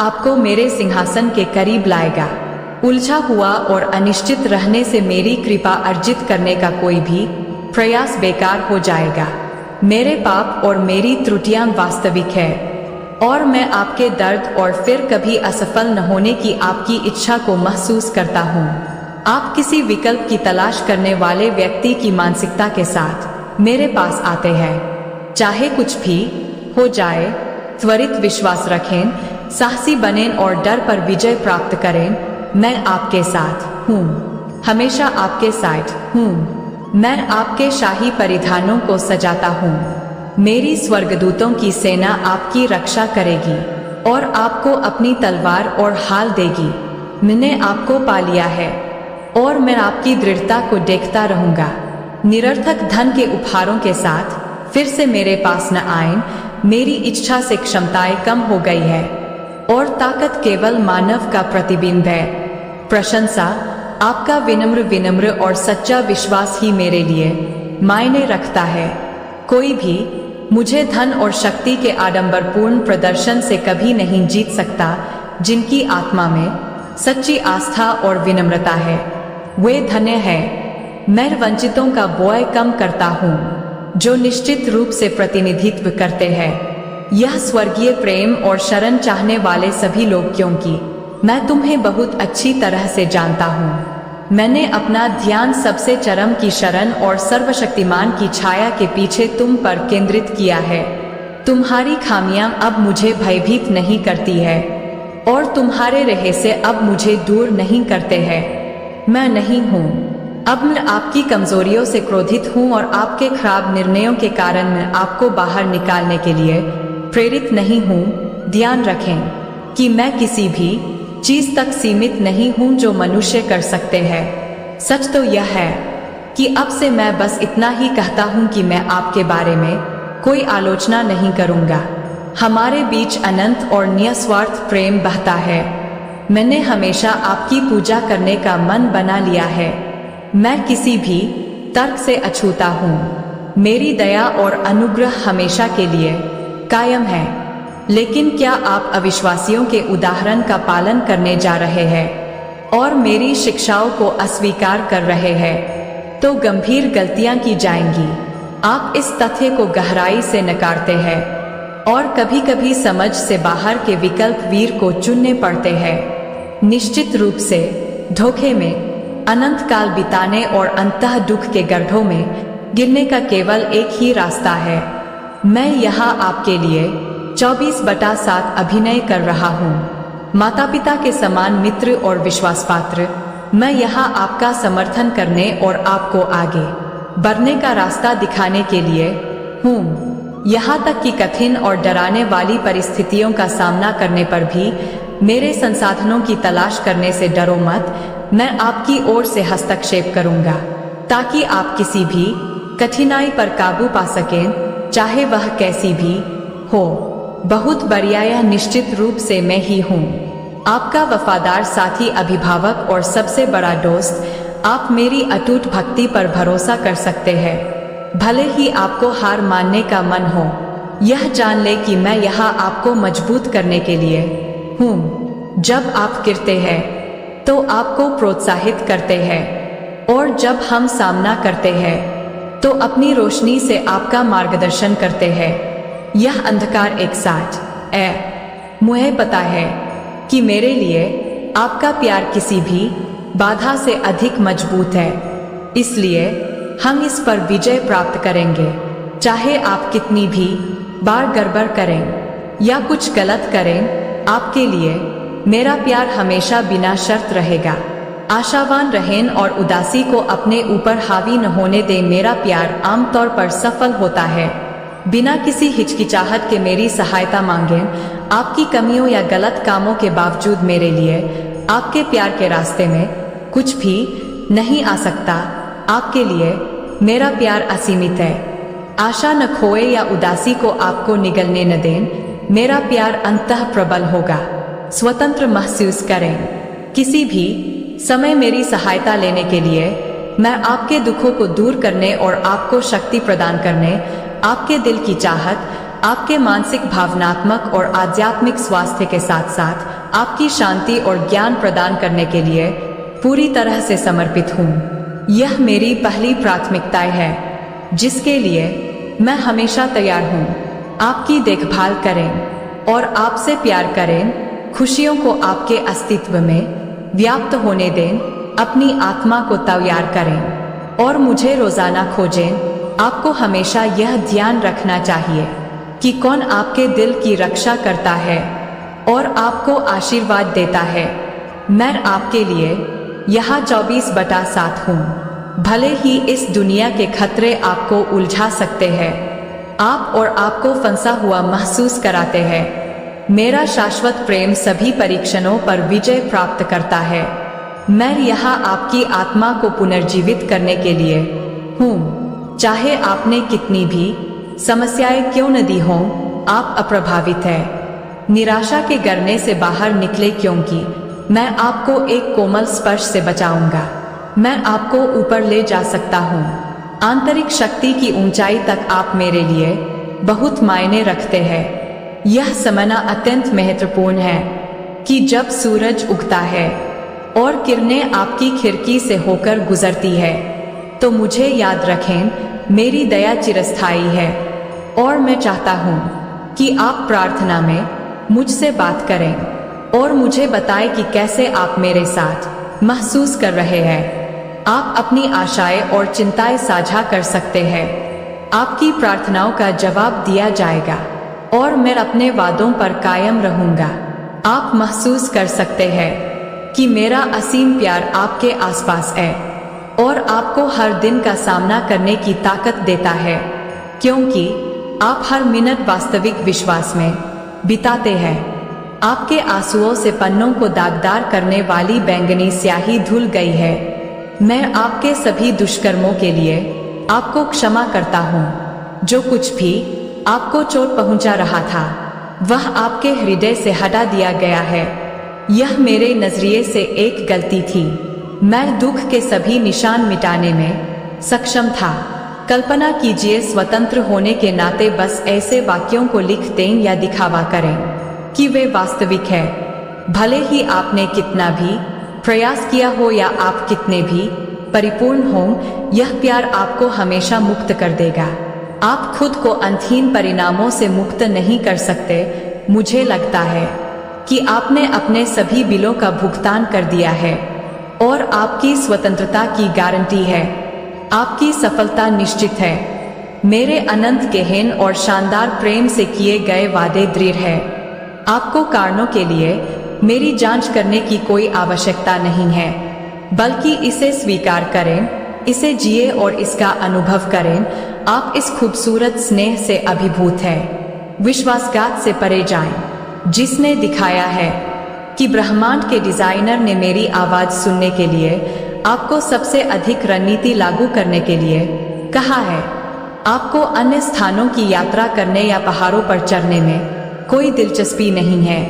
आपको मेरे सिंहासन के करीब लाएगा। उलझा हुआ और अनिश्चित रहने से मेरी कृपा अर्जित करने का कोई भी प्रयास बेकार हो जाएगा। मेरे पाप और मेरी त्रुटियां वास्तविक है और मैं आपके दर्द और फिर कभी असफल न होने की आपकी इच्छा को महसूस करता हूँ। आप किसी विकल्प की तलाश करने वाले व्यक्ति की मानसिकता के साथ मेरे पास आते हैं। चाहे कुछ भी हो जाए, त्वरित विश्वास रखें, साहसी बनें और डर पर विजय प्राप्त करें। मैं आपके साथ हूँ, हमेशा आपके साथ हूँ। मैं आपके शाही परिधानों को सजाता हूँ। मेरी स्वर्गदूतों की सेना आपकी रक्षा करेगी और आपको अपनी तलवार और हाल देगी। मैंने आपको पा लिया है और मैं आपकी दृढ़ता को देखता रहूंगा। निरर्थक धन के उपहारों के साथ फिर से मेरे पास न आएं। मेरी इच्छा से क्षमताएं कम हो गई है और ताकत केवल मानव का प्रतिबिंब है। प्रशंसा, आपका विनम्र और सच्चा विश्वास ही मेरे लिए मायने रखता है। कोई भी मुझे धन और शक्ति के आडंबरपूर्ण प्रदर्शन से कभी नहीं जीत सकता। जिनकी आत्मा में सच्ची आस्था और विनम्रता है, वे धन्य है। मैं वंचितों का बोझ कम करता हूँ, जो निश्चित रूप से प्रतिनिधित्व करते हैं यह स्वर्गीय प्रेम और शरण चाहने वाले सभी लोग, क्योंकि मैं तुम्हें बहुत अच्छी तरह से जानता हूँ। मैंने अपना ध्यान सबसे चरम की शरण और सर्वशक्तिमान की छाया के पीछे तुम पर केंद्रित किया है। तुम्हारी खामियां अब मुझे भयभीत नहीं करती है और तुम्हारे रहस्य अब मुझे दूर नहीं करते हैं। मैं नहीं हूँ अब मैं आपकी कमजोरियों से क्रोधित हूँ और आपके खराब निर्णयों के कारण मैं आपको बाहर निकालने के लिए प्रेरित नहीं हूँ। ध्यान रखें कि मैं किसी भी चीज तक सीमित नहीं हूँ जो मनुष्य कर सकते हैं। सच तो यह है कि अब से मैं बस इतना ही कहता हूँ कि मैं आपके बारे में कोई आलोचना नहीं करूँगा। हमारे बीच अनंत और निस्वार्थ प्रेम बहता है। मैंने हमेशा आपकी पूजा करने का मन बना लिया है। मैं किसी भी तर्क से अछूता हूँ। मेरी दया और अनुग्रह हमेशा के लिए कायम है। लेकिन क्या आप अविश्वासियों के उदाहरण का पालन करने जा रहे हैं और मेरी शिक्षाओं को अस्वीकार कर रहे हैं, तो गंभीर गलतियां की जाएंगी। आप इस तथ्य को गहराई से नकारते हैं और कभी कभी समझ से बाहर के विकल्प वीर को चुनने पड़ते हैं। निश्चित रूप से धोखे में अनंत काल बिताने और अंतः दुख के गड्ढों में गिरने का केवल एक ही रास्ता है। मैं यहाँ आपके लिए 24/7 अभिनय कर रहा हूँ। माता पिता के समान मित्र और विश्वासपात्र, मैं यहाँ आपका समर्थन करने और आपको आगे बढ़ने का रास्ता दिखाने के लिए हूँ। यहाँ तक कि कठिन और डराने वाली परिस्थितियों का सामना करने पर भी मेरे संसाधनों की तलाश करने से डरो मत। मैं आपकी ओर से हस्तक्षेप करूँगा ताकि आप किसी भी कठिनाई पर काबू पा सकें, चाहे वह कैसी भी हो। बहुत बढ़िया, यह निश्चित रूप से मैं ही हूँ, आपका वफादार साथी, अभिभावक और सबसे बड़ा दोस्त। आप मेरी अटूट भक्ति पर भरोसा कर सकते हैं, भले ही आपको हार मानने का मन हो। यह जान ले कि मैं यहाँ आपको मजबूत करने के लिए हूँ। जब आप गिरते हैं तो आपको प्रोत्साहित करते हैं और जब हम सामना करते हैं तो अपनी रोशनी से आपका मार्गदर्शन करते हैं। यह अंधकार एक साथ मुझे पता है कि मेरे लिए आपका प्यार किसी भी बाधा से अधिक मजबूत है, इसलिए हम इस पर विजय प्राप्त करेंगे। चाहे आप कितनी भी बार गड़बड़ करें या कुछ गलत करें, आपके लिए मेरा प्यार हमेशा बिना शर्त रहेगा। आशावान रहें और उदासी को अपने ऊपर हावी न होने दें। मेरा प्यार आमतौर पर सफल होता है। बिना किसी हिचकिचाहट के मेरी सहायता मांगें। आपकी कमियों या गलत कामों के बावजूद मेरे लिए आपके प्यार के रास्ते में कुछ भी नहीं आ सकता। आपके लिए मेरा प्यार असीमित है। आशा न खोए या उदासी को आपको निगलने न दें। मेरा प्यार अंततः प्रबल होगा। स्वतंत्र महसूस करें। किसी भी समय मेरी सहायता लेने के लिए मैं आपके दुखों को दूर करने और आपको शक्ति प्रदान करने, आपके दिल की चाहत, आपके मानसिक, भावनात्मक और आध्यात्मिक स्वास्थ्य के साथ साथ आपकी शांति और ज्ञान प्रदान करने के लिए पूरी तरह से समर्पित हूँ। यह मेरी पहली प्राथमिकता है, जिसके लिए मैं हमेशा तैयार हूँ। आपकी देखभाल करें और आपसे प्यार करें। खुशियों को आपके अस्तित्व में व्याप्त होने दें। अपनी आत्मा को तैयार करें और मुझे रोजाना खोजें। आपको हमेशा यह ध्यान रखना चाहिए कि कौन आपके दिल की रक्षा करता है और आपको आशीर्वाद देता है। मैं आपके लिए यहाँ 24/7 हूँ। भले ही इस दुनिया के खतरे आपको उलझा सकते हैं, आप और आपको फंसा हुआ महसूस कराते हैं, मेरा शाश्वत प्रेम सभी परीक्षणों पर विजय प्राप्त करता है। मैं यहाँ आपकी आत्मा को पुनर्जीवित करने के लिए हूँ। चाहे आपने कितनी भी समस्याएं क्यों न दी हों, आप अप्रभावित हैं। निराशा के गरने से बाहर निकले, क्योंकि मैं आपको एक कोमल स्पर्श से बचाऊंगा। मैं आपको ऊपर ले जा सकता हूँ। आंतरिक शक्ति की ऊंचाई तक आप मेरे लिए बहुत मायने रखते हैं। यह समझना अत्यंत महत्वपूर्ण है कि जब सूरज उगता है और किरणें आपकी खिड़की से होकर गुजरती है, तो मुझे याद रखें, मेरी दया चिरस्थायी है और मैं चाहता हूँ कि आप प्रार्थना में मुझसे बात करें और मुझे बताएं कि कैसे आप मेरे साथ महसूस कर रहे हैं। आप अपनी आशाएं और चिंताएं साझा कर सकते हैं। आपकी प्रार्थनाओं का जवाब दिया जाएगा और मैं अपने वादों पर कायम रहूंगा। आप महसूस कर सकते हैं कि मेरा असीम प्यार आपके आसपास है और आपको हर दिन का सामना करने की ताकत देता है, क्योंकि आप हर मिनट वास्तविक विश्वास में बिताते हैं। आपके आंसुओं से पन्नों को दागदार करने वाली बैंगनी स्याही धुल गई है। मैं आपके सभी दुष्कर्मों के लिए आपको क्षमा करता हूँ। जो कुछ भी आपको चोट पहुंचा रहा था, वह आपके हृदय से हटा दिया गया है। यह मेरे नजरिए से एक गलती थी। मैं दुख के सभी निशान मिटाने में सक्षम था। कल्पना कीजिए, स्वतंत्र होने के नाते बस ऐसे वाक्यों को लिख दें या दिखावा करें कि वे वास्तविक है। भले ही आपने कितना भी प्रयास किया हो या आप कितने भी परिपूर्ण हों, यह प्यार आपको हमेशा मुक्त कर देगा। आप खुद को अंतहीन परिणामों से मुक्त नहीं कर सकते। मुझे लगता है कि आपने अपने सभी बिलों का भुगतान कर दिया है और आपकी स्वतंत्रता की गारंटी है। आपकी सफलता निश्चित है। मेरे अनंत गहन और शानदार प्रेम से किए गए वादे दृढ़ है। आपको कारणों के लिए मेरी जांच करने की कोई आवश्यकता नहीं है, बल्कि इसे स्वीकार करें, इसे जिए और इसका अनुभव करें। आप इस खूबसूरत स्नेह से अभिभूत हैं। विश्वासघात से परे जाएं, जिसने दिखाया है कि ब्रह्मांड के डिजाइनर ने मेरी आवाज सुनने के लिए आपको सबसे अधिक रणनीति लागू करने के लिए कहा है। आपको अन्य स्थानों की यात्रा करने या पहाड़ों पर चढ़ने में कोई दिलचस्पी नहीं है।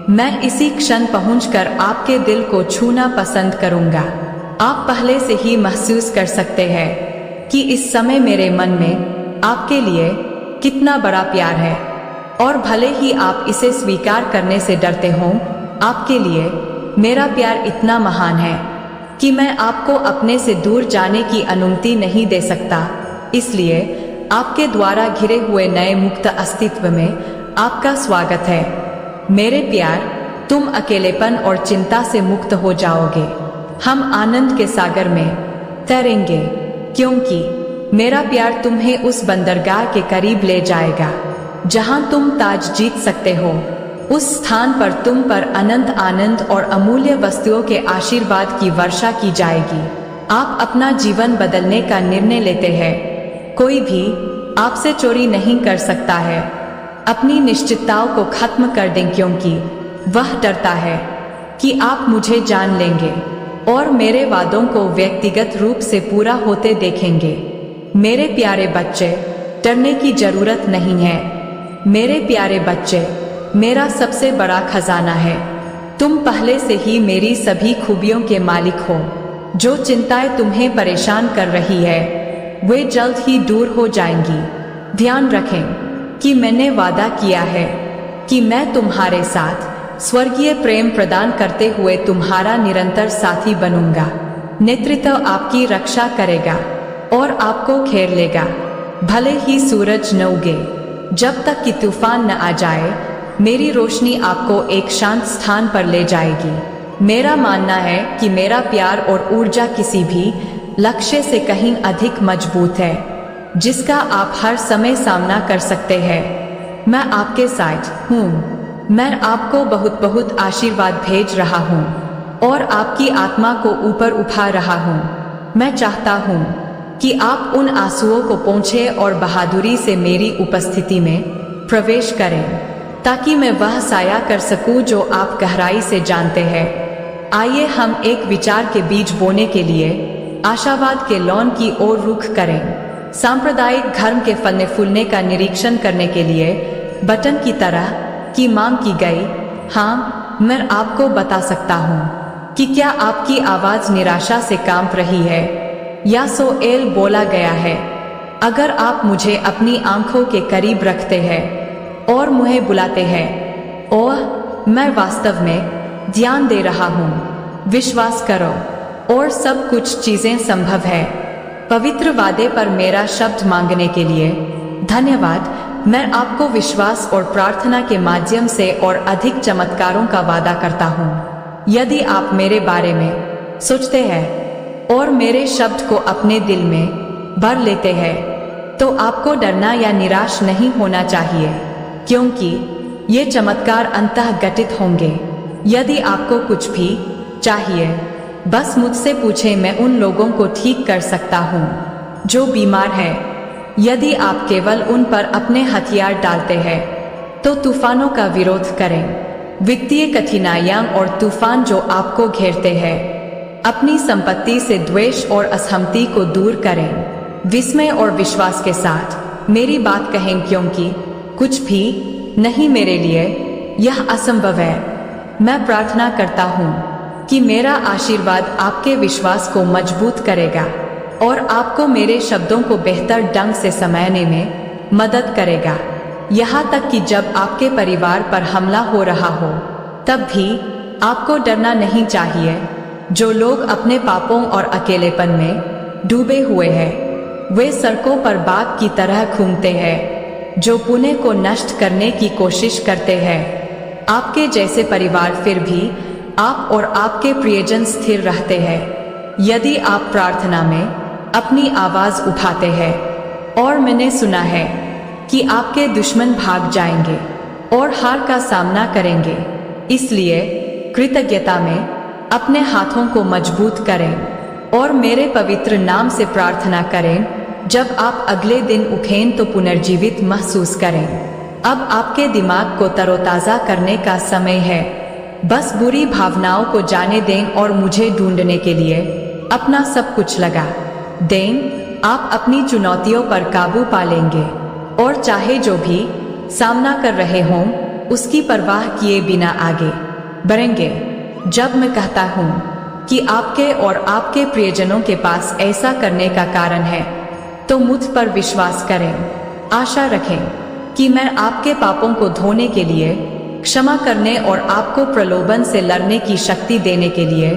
मैं इसी क्षण पहुंचकर आपके दिल को छूना पसंद करूंगा। आप पहले से ही महसूस कर सकते हैं कि इस समय मेरे मन में आपके लिए कितना बड़ा प्यार है, और भले ही आप इसे स्वीकार करने से डरते हों, आपके लिए मेरा प्यार इतना महान है कि मैं आपको अपने से दूर जाने की अनुमति नहीं दे सकता। इसलिए आपके द्वारा घिरे हुए नए मुक्त अस्तित्व में आपका स्वागत है। मेरे प्यार, तुम अकेलेपन और चिंता से मुक्त हो जाओगे। हम आनंद के सागर में तैरेंगे, क्योंकि मेरा प्यार तुम्हें उस बंदरगाह के करीब ले जाएगा जहां तुम ताज जीत सकते हो। उस स्थान पर तुम पर अनंत आनंद और अमूल्य वस्तुओं के आशीर्वाद की वर्षा की जाएगी। आप अपना जीवन बदलने का निर्णय लेते हैं। कोई भी आपसे चोरी नहीं कर सकता है। अपनी निश्चितताओं को खत्म कर दें, क्योंकि वह डरता है कि आप मुझे जान लेंगे और मेरे वादों को व्यक्तिगत रूप से पूरा होते देखेंगे। मेरे प्यारे बच्चे, डरने की जरूरत नहीं है। मेरे प्यारे बच्चे, मेरा सबसे बड़ा खजाना है। तुम पहले से ही मेरी सभी खूबियों के मालिक हो। जो चिंताएं तुम्हें परेशान कर रही है, वे जल्द ही दूर हो जाएंगी। ध्यान रखें कि मैंने वादा किया है कि मैं तुम्हारे साथ स्वर्गीय प्रेम प्रदान करते हुए तुम्हारा निरंतर साथी बनूंगा। नेतृत्व आपकी रक्षा करेगा और आपको घेर लेगा। भले ही सूरज न उगे, जब तक कि तूफान न आ जाए, मेरी रोशनी आपको एक शांत स्थान पर ले जाएगी। मेरा मानना है कि मेरा प्यार और ऊर्जा किसी भी लक्ष्य से कहीं अधिक मजबूत है, जिसका आप हर समय सामना कर सकते हैं। मैं आपके साथ हूँ। मैं आपको बहुत बहुत आशीर्वाद भेज रहा हूँ और आपकी आत्मा को ऊपर उठा रहा हूँ। मैं चाहता हूँ कि आप उन आंसुओं को पोंछें और बहादुरी से मेरी उपस्थिति में प्रवेश करें, ताकि मैं वह साया कर सकूं जो आप गहराई से जानते हैं। आइए हम एक विचार के बीज बोने के लिए आशावाद के लॉन की ओर रुख करें। सांप्रदायिक धर्म के फलने फूलने का निरीक्षण करने के लिए बटन की तरह की मांग की गई। हाँ, मैं आपको बता सकता हूँ कि क्या आपकी आवाज निराशा से कांप रही है या सोएल बोला गया है। अगर आप मुझे अपनी आंखों के करीब रखते हैं और मुझे बुलाते हैं, ओह, मैं वास्तव में ध्यान दे रहा हूँ। विश्वास करो और सब कुछ चीजें संभव है। पवित्र वादे पर मेरा शब्द मांगने के लिए धन्यवाद। मैं आपको विश्वास और प्रार्थना के माध्यम से और अधिक चमत्कारों का वादा करता हूँ। यदि आप मेरे बारे में सोचते हैं और मेरे शब्द को अपने दिल में भर लेते हैं, तो आपको डरना या निराश नहीं होना चाहिए, क्योंकि ये चमत्कार अंतःगठित होंगे। यदि आपको कुछ भी चाहिए, बस मुझसे पूछें। मैं उन लोगों को ठीक कर सकता हूँ जो बीमार हैं। यदि आप केवल उन पर अपने हथियार डालते हैं, तो तूफानों का विरोध करें। वित्तीय कठिनाइयां और तूफान जो आपको घेरते हैं, अपनी संपत्ति से द्वेष और असहमति को दूर करें। विस्मय और विश्वास के साथ मेरी बात कहें, क्योंकि कुछ भी नहीं मेरे लिए यह असंभव है। मैं प्रार्थना करता हूँ कि मेरा आशीर्वाद आपके विश्वास को मजबूत करेगा और आपको मेरे शब्दों को बेहतर ढंग से समझने में मदद करेगा। यहाँ तक कि जब आपके परिवार पर हमला हो रहा हो, तब भी आपको डरना नहीं चाहिए। जो लोग अपने पापों और अकेलेपन में डूबे हुए हैं, वे सड़कों पर बाघ की तरह घूमते हैं, जो पुणे को नष्ट करने की कोशिश करते हैं। आपके जैसे परिवार फिर भी आप और आपके प्रियजन स्थिर रहते हैं, यदि आप प्रार्थना में अपनी आवाज उठाते हैं। और मैंने सुना है कि आपके दुश्मन भाग जाएंगे और हार का सामना करेंगे। इसलिए कृतज्ञता में अपने हाथों को मजबूत करें और मेरे पवित्र नाम से प्रार्थना करें। जब आप अगले दिन उठें तो पुनर्जीवित महसूस करें। अब आपके दिमाग को तरोताजा करने का समय है। बस बुरी भावनाओं को जाने दें और मुझे ढूंढने के लिए अपना सब कुछ लगा दें। आप अपनी चुनौतियों पर काबू पा लेंगे और चाहे जो भी सामना कर रहे हों, उसकी परवाह किए बिना आगे बढ़ेंगे। जब मैं कहता हूँ कि आपके और आपके प्रियजनों के पास ऐसा करने का कारण है, तो मुझ पर विश्वास करें। आशा रखें कि मैं आपके पापों को धोने के लिए, क्षमा करने और आपको प्रलोभन से लड़ने की शक्ति देने के लिए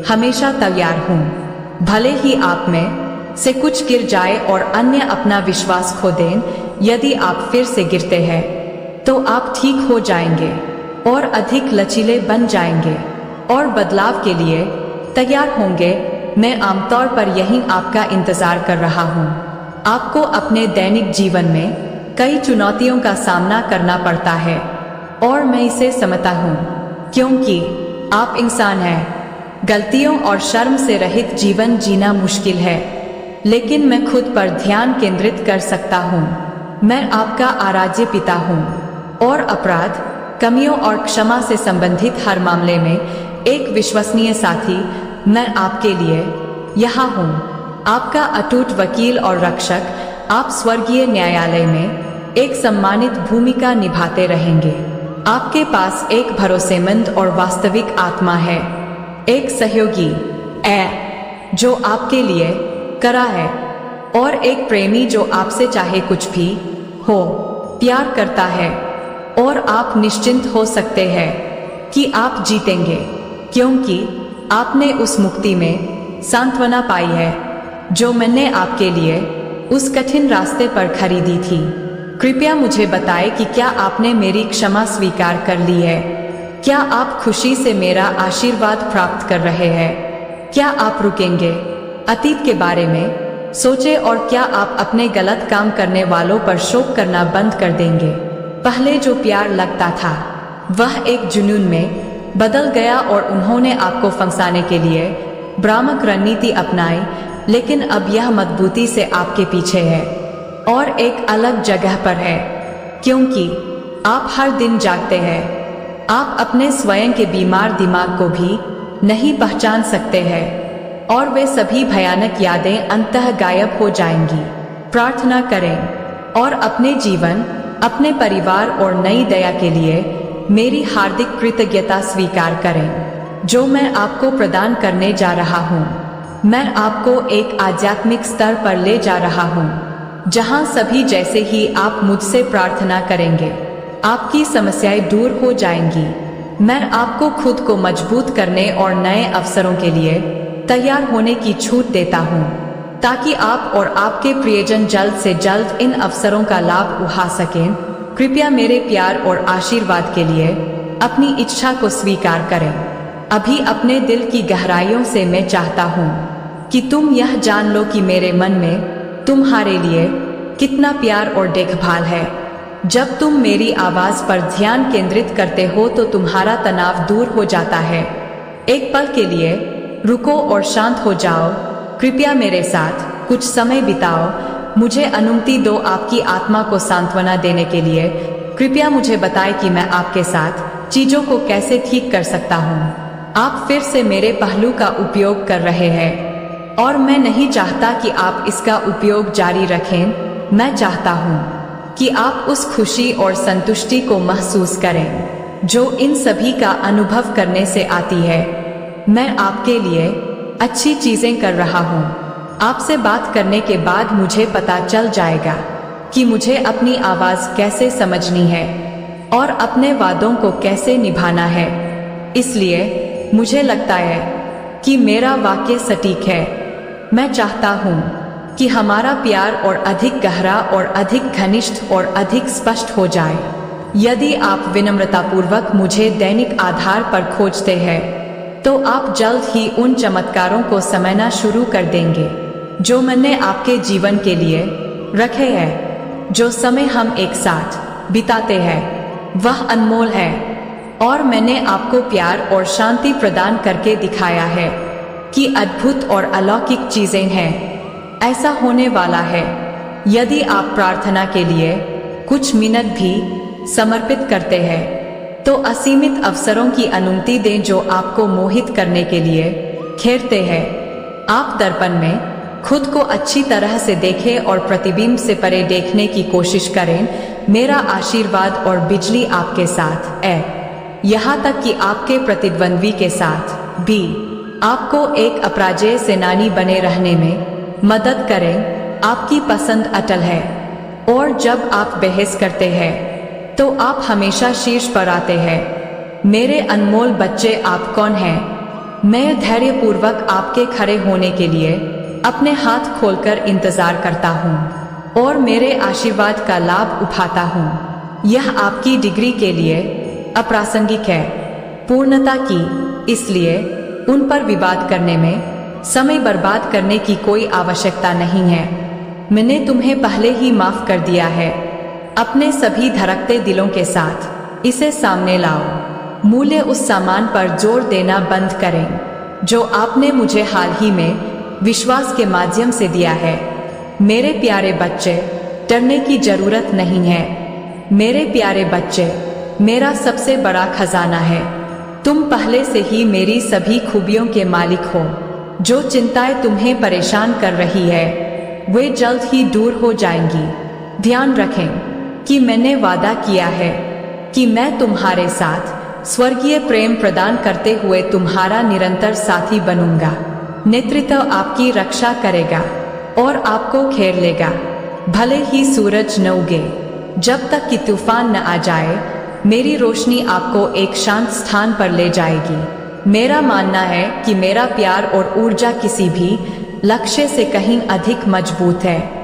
हमेशा तैयार हूँ। भले ही आप में से कुछ गिर जाए और अन्य अपना विश्वास खो दें, यदि आप फिर से गिरते हैं, तो आप ठीक हो जाएंगे और अधिक लचीले बन जाएंगे और बदलाव के लिए तैयार होंगे। मैं आमतौर पर यहीं आपका इंतजार कर रहा हूँ। आपको अपने दैनिक जीवन में कई चुनौतियों का सामना करना पड़ता है और मैं इसे समझता हूँ, क्योंकि आप इंसान हैं। गलतियों और शर्म से रहित जीवन जीना मुश्किल है, लेकिन मैं खुद पर ध्यान केंद्रित कर सकता हूँ। मैं आपका आराध्य पिता हूँ और अपराध, कमियों और क्षमा से संबंधित हर मामले में एक विश्वसनीय साथी। मैं आपके लिए यहाँ हूँ, आपका अटूट वकील और रक्षक। आप स्वर्गीय न्यायालय में एक सम्मानित भूमिका निभाते रहेंगे। आपके पास एक भरोसेमंद और वास्तविक आत्मा है, एक सहयोगी जो आपके लिए करा है और एक प्रेमी जो आपसे चाहे कुछ भी हो प्यार करता है और आप निश्चिंत हो सकते हैं कि आप जीतेंगे, क्योंकि आपने उस मुक्ति में सांत्वना पाई है जो मैंने आपके लिए उस कठिन रास्ते पर खरीदी थी। कृपया मुझे बताएं कि क्या आपने मेरी क्षमा स्वीकार कर ली है? क्या आप खुशी से मेरा आशीर्वाद प्राप्त कर रहे हैं? क्या आप रुकेंगे, अतीत के बारे में सोचें, और क्या आप अपने गलत काम करने वालों पर शोक करना बंद कर देंगे? पहले जो प्यार लगता था वह एक जुनून में बदल गया और उन्होंने आपको फंसाने के लिए भ्रामक रणनीति अपनाई, लेकिन अब यह मजबूती से आपके पीछे है और एक अलग जगह पर है, क्योंकि आप हर दिन जागते हैं। आप अपने स्वयं के बीमार दिमाग को भी नहीं पहचान सकते हैं और वे सभी भयानक यादें अंततः गायब हो जाएंगी। प्रार्थना करें और अपने जीवन, अपने परिवार और नई दया के लिए मेरी हार्दिक कृतज्ञता स्वीकार करें जो मैं आपको प्रदान करने जा रहा हूँ। मैं आपको एक आध्यात्मिक स्तर पर ले जा रहा हूँ जहाँ सभी जैसे ही आप मुझसे प्रार्थना करेंगे आपकी समस्याएं दूर हो जाएंगी। मैं आपको खुद को मजबूत करने और नए अवसरों के लिए तैयार होने की छूट देता हूँ, ताकि आप और आपके प्रियजन जल्द से जल्द इन अवसरों का लाभ उठा सकें। कृपया मेरे प्यार और आशीर्वाद के लिए अपनी इच्छा को स्वीकार करें। अभी अपने दिल की गहराइयों से मैं चाहता हूँ कि तुम यह जान लो कि मेरे मन में तुम्हारे लिए कितना प्यार और देखभाल है। जब तुम मेरी आवाज पर ध्यान केंद्रित करते हो तो तुम्हारा तनाव दूर हो जाता है। एक पल के लिए रुको और शांत हो जाओ। कृपया मेरे साथ कुछ समय बिताओ। मुझे अनुमति दो आपकी आत्मा को सांत्वना देने के लिए। कृपया मुझे बताएं कि मैं आपके साथ चीजों को कैसे ठीक कर सकता हूँ। आप फिर से मेरे पहलू का उपयोग कर रहे हैं और मैं नहीं चाहता कि आप इसका उपयोग जारी रखें। मैं चाहता हूँ कि आप उस खुशी और संतुष्टि को महसूस करें जो इन सभी का अनुभव करने से आती है। मैं आपके लिए अच्छी चीजें कर रहा हूँ। आपसे बात करने के बाद मुझे पता चल जाएगा कि मुझे अपनी आवाज कैसे समझनी है और अपने वादों को कैसे निभाना है। इसलिए मुझे लगता है कि मेरा वाक्य सटीक है। मैं चाहता हूँ कि हमारा प्यार और अधिक गहरा और अधिक घनिष्ठ और अधिक स्पष्ट हो जाए। यदि आप विनम्रतापूर्वक मुझे दैनिक आधार पर खोजते हैं तो आप जल्द ही उन चमत्कारों को समझना शुरू कर देंगे जो मैंने आपके जीवन के लिए रखे हैं। जो समय हम एक साथ बिताते हैं वह अनमोल है और मैंने आपको प्यार और शांति प्रदान करके दिखाया है कि अद्भुत और अलौकिक चीजें हैं। ऐसा होने वाला है यदि आप प्रार्थना के लिए कुछ मिनट भी समर्पित करते हैं तो असीमित अवसरों की अनुमति दें जो आपको मोहित करने के लिए घेरते हैं। आप दर्पण में खुद को अच्छी तरह से देखें और प्रतिबिंब से परे देखने की कोशिश करें। मेरा आशीर्वाद और बिजली आपके साथ है, यहाँ तक कि आपके प्रतिद्वंद्वी के साथ भी। आपको एक अपराजेय सेनानी बने रहने में मदद करें। आपकी पसंद अटल है और जब आप बहस करते हैं तो आप हमेशा शीर्ष पर आते हैं। मेरे अनमोल बच्चे, आप कौन हैं? मैं धैर्यपूर्वक आपके खड़े होने के लिए अपने हाथ खोलकर इंतजार करता हूँ और मेरे आशीर्वाद का लाभ उठाता हूँ। यह आपकी डिग्री के लिए अप्रासंगिक है, पूर्णता की, इसलिए उन पर विवाद करने में समय बर्बाद करने की कोई आवश्यकता नहीं है। मैंने तुम्हें पहले ही माफ कर दिया है। अपने सभी धड़कते दिलों के साथ इसे सामने लाओ। मूल्य उस सामान पर जोर देना बंद करें जो आपने मुझे हाल ही में विश्वास के माध्यम से दिया है। मेरे प्यारे बच्चे, डरने की जरूरत नहीं है। मेरे प्यारे बच्चे, मेरा सबसे बड़ा खजाना है। तुम पहले से ही मेरी सभी खूबियों के मालिक हो। जो चिंताएं तुम्हें परेशान कर रही है वे जल्द ही दूर हो जाएंगी। ध्यान रखें कि मैंने वादा किया है कि मैं तुम्हारे साथ स्वर्गीय प्रेम प्रदान करते हुए तुम्हारा निरंतर साथी बनूंगा। नेतृत्व आपकी रक्षा करेगा और आपको घेर लेगा। भले ही सूरज न उगे, जब तक कि तूफान न आ जाए, मेरी रोशनी आपको एक शांत स्थान पर ले जाएगी। मेरा मानना है कि मेरा प्यार और ऊर्जा किसी भी लक्ष्य से कहीं अधिक मजबूत है।